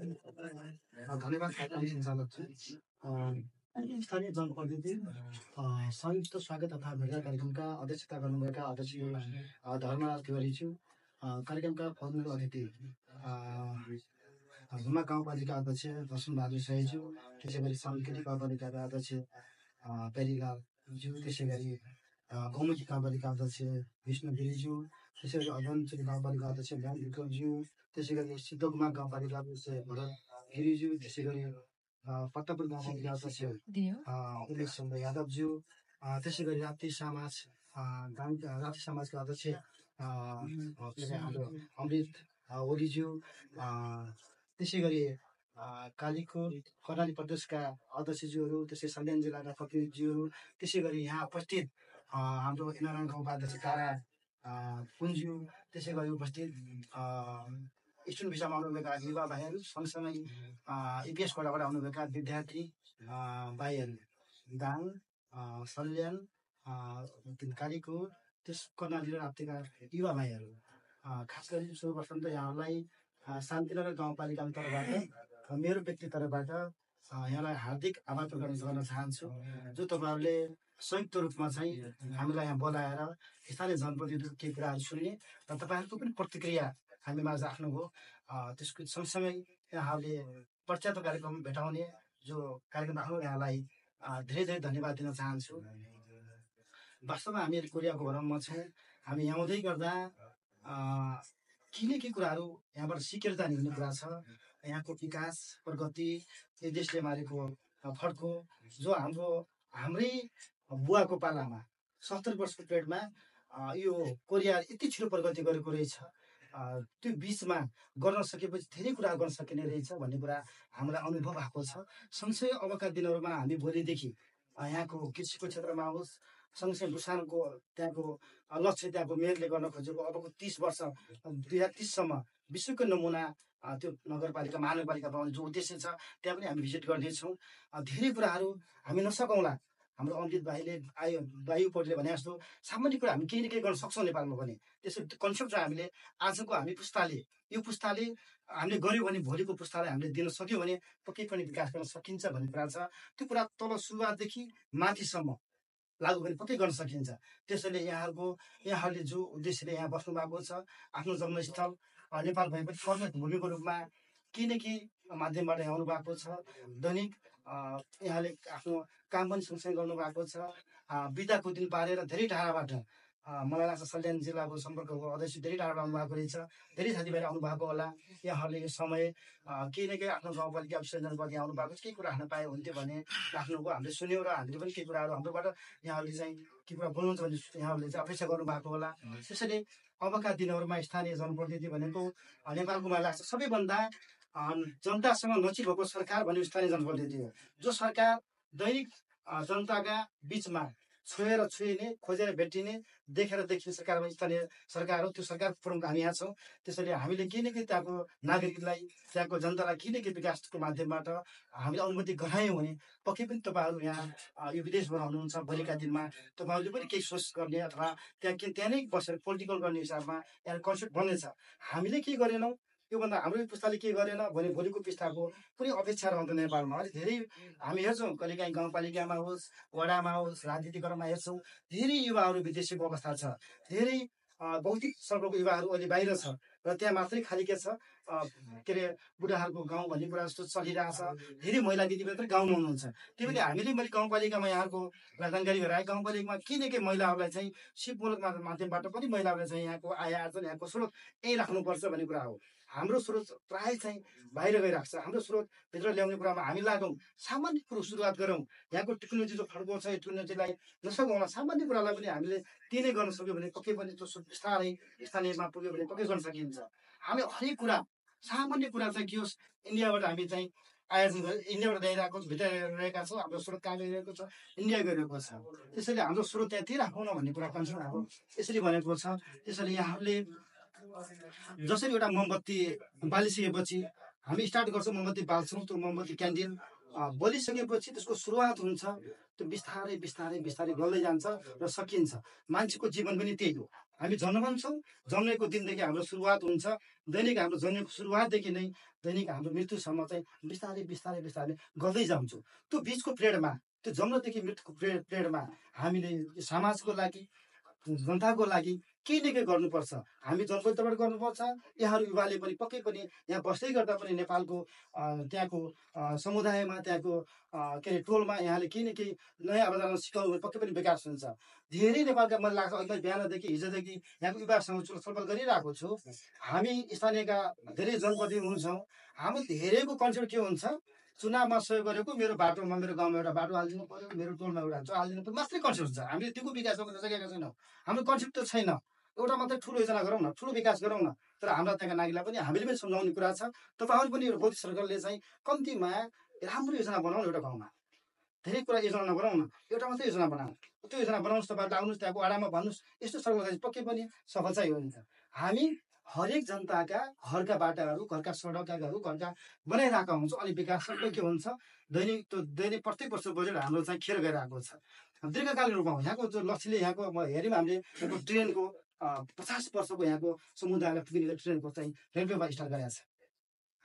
धन्यवाद सञ्चालक स्थानीय जनप्रतिनिधि संयुक्त स्वागत तथा भेटघाट कार्यक्रमका अध्यक्षता गर्नुभएका अध्यक्ष धर्मराज तिवारीज्यू, कार्यक्रमका प्रमुख अतिथि हुमा गाउँपालिका अध्यक्ष लक्ष्मणबहादुर साईज्यू, त्यसै गरी सांस्कृतिक गाउँपालिकाका अध्यक्ष पेरीलालज्यू, त्यसै गरी गौमुखी गाउँपालिका अध्यक्ष विष्णु गिरिज्यू, त्यसै गरी अगमचुली गाउँपालिका अध्यक्ष ज्ञान विक्रमज्यू, त्यसै गरी सिद्धकुमार गाउँपालिका अध्यक्ष भरत गिरिज्यू, त्यसै गरी पत्तापुर गाउँपालिका अध्यक्ष उमेश चन्द्र यादवज्यू, त्यसै गरी राप्ती समाजका अध्यक्ष हाम्रो अमृत ओलीज्यू, त्यसै गरी कालीकोट कर्णाली प्रदेशका अध्यक्षज्यूहरू, त्यसै सल्यान जिल्लाका प्रतिनिधिज्यूहरू, त्यसै गरी यहाँ उपस्थित हाम्रो इनारायण गाउँका अध्यक्ष तारा पुन्ज्यू, त्यसै गरी उपस्थित स्टुडेन्ट भिसामा आउनुभएका युवा भाइहरू, सँगसँगै इपिएस कोटाबाट आउनुभएका विद्यार्थी भाइहरू, दाङ, सल्यान, कालीकोट, त्यस कर्णाली र राप्तीका युवा भाइहरू, खास गरी सर्वप्रथम त यहाँलाई शान्तिनगर गाउँपालिकाको तर्फबाट मेरो व्यक्ति तर्फबाट यहाँलाई हार्दिक आभार प्रकट गर्न चाहन्छु, जो तपाईँहरूले संयुक्त रूपमा चाहिँ हामीलाई यहाँ बोलाएर स्थानीय जनप्रतिनिधिको केही कुराहरू सुन्ने र तपाईँहरूको पनि प्रतिक्रिया हामीमा राख्नु हो। त्यसको सँगसँगै यहाँहरूले प्रख्यात कार्यक्रम भेटाउने जो कार्यक्रम राख्नु, यहाँलाई धेरै धेरै धन्यवाद दिन चाहन्छु। वास्तवमा हामी कोरियाको भ्रमणमा छौँ। हामी यहाँ आउँदै गर्दा के कुराहरू यहाँबाट सिकेर जाने भन्ने कुरा छ। यहाँको विकास प्रगति, यो देशले मारेको फड्को, जो हाम्रै बुवाको पालामा 70 वर्षको पिरियडमा यो कोरिया यति छिटो प्रगति गरेको रहेछ, त्यो बिचमा गर्न सकेपछि धेरै कुरा गर्न सकिने रहेछ भन्ने कुरा हामीलाई अनुभव भएको छ। सँगसँगै अबका दिनहरूमा हामी भोलिदेखि यहाँको कृषिको क्षेत्रमा होस्, सँगसँगै बुसानको त्यहाँको लक्ष्य, त्यहाँको मेयरले गर्न खोजेको अबको 30 वर्ष 2030सम्म विश्वको नमुना त्यो नगरपालिका महानगरपालिका बनाउने जो उद्देश्य छ, त्यहाँ पनि हामी भिजिट गर्नेछौँ। धेरै कुराहरू हामी नसकौँला, हाम्रो अमृत भाइले वायुपोर्टले भने जस्तो सामान्य कुरा हामी केही न केही गर्न सक्छौँ नेपालमा भने। त्यसो कन्सेप्ट चाहिँ हामीले आजको हामी पुस्ताले, यो पुस्ताले हामीले गऱ्यौँ भने भोलिको पुस्तालाई हामीले दिन सक्यौँ भने पक्कै पनि विकास गर्न सकिन्छ भन्ने कुरा छ। त्यो कुरा तल सुरुवातदेखि माथिसम्म लागू गरी पक्कै गर्न सकिन्छ। त्यसैले यहाँहरूले जो उद्देश्यले यहाँ बस्नु भएको छ, आफ्नो जन्मस्थल नेपाल भएपछि कर्मभूमिको रूपमा केही न केही माध्यमबाट यहाँ आउनु भएको छ। दैनिक यहाँले आफ्नो काम पनि सँगसँगै गर्नुभएको छ। बिदाको दिन पारेर धेरै टाढाबाट मलाई लाग्छ सल्यान जिल्लाको सम्पर्कको अध्यक्ष धेरै टाढाबाट आउनुभएको रहेछ। धेरै साथीभाइहरू आउनुभएको होला। यहाँहरूले यो समय केही न केही आफ्नो गाउँपालिका विसर्जनपछि आउनु भएको छ, केही कुरा राख्न पाए हुन्थ्यो भने राख्नुभयो। हामीले सुन्यौँ र हामीले पनि केही कुराहरू हाम्रोबाट यहाँहरूले चाहिँ के कुरा बोल्नुहुन्छ भने यहाँहरूले चाहिँ अपेक्षा गर्नुभएको होला। त्यसैले अबका दिनहरूमा स्थानीय जनप्रतिनिधि भनेको नेपालको मलाई लाग्छ सबैभन्दा जनतासँग नजिक भएको सरकार भनेको स्थानीय जनप्रतिनिधि हो। जो सरकार दैनिक जनताका बिचमा छुइने, खोजेर भेटिने, देखेर देखिने सरकार स्थानीय सरकार हो। त्यो सरकार प्रमुख हामी यहाँ छौँ। त्यसैले हामीले केही न केही त्यहाँको नागरिकलाई, त्यहाँको जनतालाई केही न केही विकासको माध्यमबाट हामीले अनुमति गरायौँ भने पक्कै पनि तपाईँहरू यहाँ यो विदेशबाट हुनुहुन्छ, भोलिका दिनमा तपाईँहरूले पनि केही सोच गर्ने अथवा त्यहाँ नै बसेर पोलिटिकल गर्ने हिसाबमा यहाँ कन्सेप्ट बन्नेछ। हामीले के गरेनौँ, योभन्दा हाम्रो पुस्ताले के गरेन भने भोलिको पुस्ताको पनि अपेक्षा रहँदैन। नेपालमा अलिक धेरै हामी हेर्छौँ, कहिलेकाहीँ गाउँपालिकामा होस्, वडामा होस्, राजनीतिकरणमा हेर्छौँ, धेरै युवाहरू विदेशीको अवस्था छ। धेरै भौतिक सर्कलको युवाहरू अहिले बाहिर छ र त्यहाँ मात्रै खालि के छ के अरे बुढाहरूको गाउँ भन्ने कुरा जस्तो चलिरहेछ। धेरै महिला दिदी मात्रै गाउँमा हुनुहुन्छ। त्यही पनि हामीले मैले गाउँपालिकामा यहाँको जानकारी गराएँ, गाउँपालिकामा केही न केही महिलाहरूलाई चाहिँ सिपमूलक माध्यमबाट पनि महिलाहरूलाई चाहिँ यहाँको आय आर्जन, यहाँको स्रोत यहीँ राख्नुपर्छ भन्ने कुरा हो। हाम्रो स्रोत प्रायः चाहिँ बाहिर गइरहेको छ। हाम्रो स्रोत भित्र ल्याउने कुरामा हामी लागौँ, सामान्य कुरो सुरुवात गरौँ। यहाँको टेक्नोलोजी जो फड्को छ, यो टेक्नोलोजीलाई नसकाउँला, सामान्य कुरालाई पनि हामीले त्यही नै गर्न सक्यो भने पक्कै पनि त्यो बिस्तारै स्थानीयमा पुग्यो भने पक्कै गर्न सकिन्छ। हामी हरेक कुरा, सामान्य कुरा चाहिँ के होस्, इन्डियाबाट हामी चाहिँ आयोजन गरेर इन्डियाबाट ल्याइरहेको भित्र छौँ। हाम्रो स्रोत कहाँ गइरहेको छ, इन्डिया गइरहेको छ। त्यसैले हाम्रो स्रोत त्यहाँतिर राखौँ न भन्ने कुरा कन्सर्न अब यसरी भनेको छ। त्यसैले यहाँहरूले जसरी एउटा मोमबत्ती बालिसकेपछि हामी स्टार्ट गर्छौँ, मोमबत्ती बाल्छौँ, त्यो मोमबत्ती क्यान्डिल बलिसकेपछि त्यसको सुरुवात हुन्छ, त्यो बिस्तारै बिस्तारै बिस्तारै बल्दै जान्छ र सकिन्छ। मान्छेको जीवन पनि त्यही हो। हामी जन्म छौँ, जन्मेको दिनदेखि हाम्रो सुरुवात हुन्छ। दैनिक हाम्रो जन्मेको सुरुवातदेखि नै दैनिक हाम्रो मृत्युसम्म चाहिँ बिस्तारै बिस्तारै बिस्तारै गर्दै जान्छौँ। त्यो बिचको पिरियडमा, त्यो जन्मदेखि मृत्युको पिरियडमा हामीले समाजको लागि, जनताको लागि केही न केही गर्नुपर्छ। हामी जनप्रतिबाट गर्नुपर्छ। यहाँहरू युवाले पनि पक्कै पनि यहाँ बस्दै गर्दा पनि नेपालको त्यहाँको समुदायमा, त्यहाँको के अरे टोलमा यहाँले केही न केही नयाँ अवधारणा सिकाउनु भने पक्कै पनि विकास हुन्छ। धेरै नेपालका मलाई लाग्छ अहिले बिहानदेखि हिजोदेखि यहाँको युवासँग छलफल गरिरहेको छु। हामी स्थानीयका धेरै जनप्रतिनिधि हुन्छौँ। हाम्रो धेरैको कन्सेप्ट के हुन्छ, चुनावमा सहयोग गरेको मेरो बाटोमा, मेरो गाउँमा एउटा बाटो हालिदिनु पऱ्यो, मेरो टोलमा एउटा हालिदिनु पऱ्यो, मात्रै कन्सेप्ट हुन्छ। हामीले त्यो विकास गर्न सकेका छैनौँ। हाम्रो कन्सेप्ट त छैन। एउटा मात्रै ठुलो योजना गरौँ न, ठुलो विकास गरौँ न। तर हाम्रा त्यहाँका नागरिकलाई पनि हामीले पनि सम्झाउने कुरा छ। तपाईँहरू पनि यो मोदी सरकारले चाहिँ कम्तीमा राम्रो योजना बनाउनु एउटा गाउँमा। धेरै कुरा योजना नबनाउँ न, एउटा मात्रै योजना बनाऊ। त्यो योजना बनाउनुहोस्, तपाईँहरूले आउनुहोस्, त्यहाँको वडामा भन्नुहोस्, यस्तो सरकार पक्कै पनि सफल चाहिँ हुन्छ। हामी हरेक जनताका घरका बाटाहरू, घरका सडकहरू, घरका बनाइरहेका हुन्छौँ। अनि विकास सबै के हुन्छ, दैनिक प्रत्येक वर्ष बजेट हाम्रो चाहिँ खेर गइरहेको छ। दीर्घकालीन रूपमा यहाँको जो लक्ष्यले यहाँको हेऱ्यौँ हामीले यहाँको ट्रेनको 50 वर्षको यहाँको समुदायलाई पुगिने ट्रेनको चाहिँ रेलवेमा स्टार्ट गरेको छ।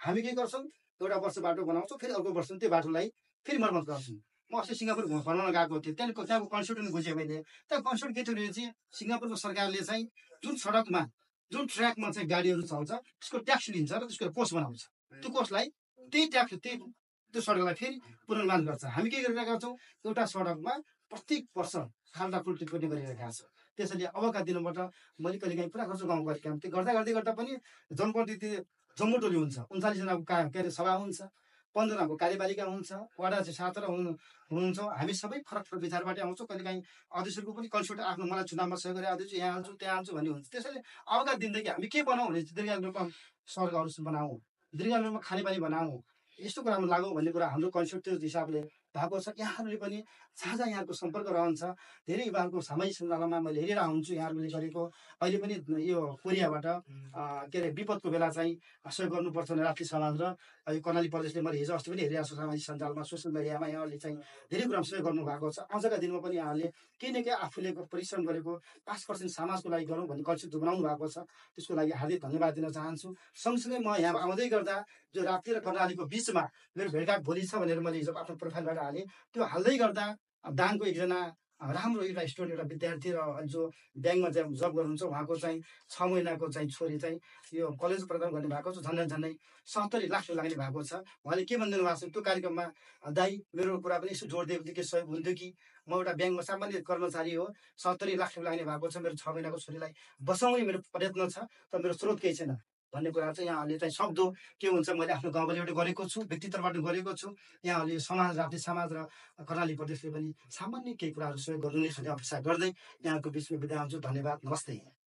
हामी के गर्छौँ, एउटा वर्ष बाटो बनाउँछौँ, फेरि अर्को वर्ष त्यो बाटोलाई फेरि मर्मत गर्छौँ। म अस्ति सिङ्गापुर भ्रमण गएको थिएँ। त्यहाँको कन्सेप्ट पनि बुझेँ मैले। त्यहाँ कन्सेप्ट के थियो भने चाहिँ सिङ्गापुरको सरकारले चाहिँ जुन सडकमा, जुन ट्र्याकमा चाहिँ गाडीहरू चल्छ त्यसको ट्याक्स लिन्छ र त्यसको कोष बनाउँछ। त्यो कोषलाई त्यही ट्याक्स त्यो सडकलाई फेरि पुनर्निर्माण गर्छ। हामी के गरिरहेका छौँ, एउटा सडकमा प्रत्येक वर्ष खाल्डा खुल्टी पनि गरिरहेका छौँ। त्यसैले अबका दिनबाट मैले कहिलेकाहीँ पुरा गर्छु गाउँ गरेका त्यो गर्दा पनि जनप्रतिनिधि जम्मू टोली हुन्छ, 39जनाको के अरे सभा हुन्छ, 15 जनाको कार्यपालिका हुन्छ, वडा चाहिँ 7 हुनुहुन्छ। हामी सबै फरक फरक विचारबाटै आउँछौँ। कहिलेकाहीँ अध्यक्षहरूको पनि कन्सल्ट आफ्नो मलाई चुनावमा सहयोग गरे अध्यक्ष यहाँ हाल्छु त्यहाँ हाल्छु भन्ने हुन्छ। त्यसैले अबका दिनदेखि हामी के बनाऊँ भने दीर्घकालीन रूपमा सडकहरू बनाऊ, दीर्घकालीन रूपमा खानेपानी बनाऊ, यस्तो कुरामा लागौँ भन्ने कुरा हाम्रो कन्सेप्ट त्यो हिसाबले भएको छ। यहाँहरूले पनि साझा यहाँको सम्पर्क रहन्छ। धेरै युवाहरूको सामाजिक सञ्जालमा मैले हेरिरहेको हुन्छु यहाँहरूले गरेको। अहिले पनि यो कोरियाबाट के अरे विपदको बेला चाहिँ सहयोग गर्नुपर्छ भने राष्ट्रिय समाज र यो कर्णाली प्रदेशले मैले हिजो अस्ति पनि हेरिरहेको छु सामाजिक सञ्जालमा, सोसियल मिडियामा यहाँहरूले चाहिँ धेरै कुरामा सहयोग गर्नुभएको छ। आजका दिनमा पनि यहाँहरूले केही न केही आफूले परिश्रम गरेको 5% समाजको लागि गरौँ भन्ने कन्सेप्ट बनाउनु भएको छ। त्यसको लागि हार्दिक धन्यवाद दिन चाहन्छु। सँगसँगै म यहाँ आउँदै गर्दा जो राप्ती र कर्णालीको बिचमा मेरो भेटघाट भोलि छ भनेर मैले हिजो आफ्नो प्रोफाइलबाट हालेँ। त्यो हाल्दै गर्दा दाङको एकजना राम्रो एउटा स्टुडेन्ट, एउटा विद्यार्थी र जो ब्याङ्कमा चाहिँ जब गर्नुहुन्छ उहाँको चाहिँ 6 महिनाको चाहिँ छोरी चाहिँ यो कलेज प्रदान गर्ने भएको छ। झन्डै 70 लाख लाग्ने भएको छ। उहाँले के भनिदिनु भएको छ त्यो कार्यक्रममा, दाइ मेरो कुरा पनि यसो जोडिदियो भने के सहयोग हुन्थ्यो कि, म एउटा ब्याङ्कमा सामान्य कर्मचारी हो, 70 लाख लाग्ने भएको छ, मेरो 6 महिनाको छोरीलाई बसाउने मेरो प्रयत्न छ, तर मेरो स्रोत केही छैन भन्ने कुरा चाहिँ यहाँहरूले चाहिँ सक्दो के हुन्छ, मैले आफ्नो गाउँबाट गरेको छु, व्यक्तित्वबाट गरेको छु। यहाँहरूले समाज, राप्ती समाज र कर्णाली प्रदेशले पनि सामान्य केही कुराहरू सहयोग गर्नु नै अपेक्षा गर्दै यहाँको बिचमा बिदा हुन्छु। धन्यवाद, नमस्ते।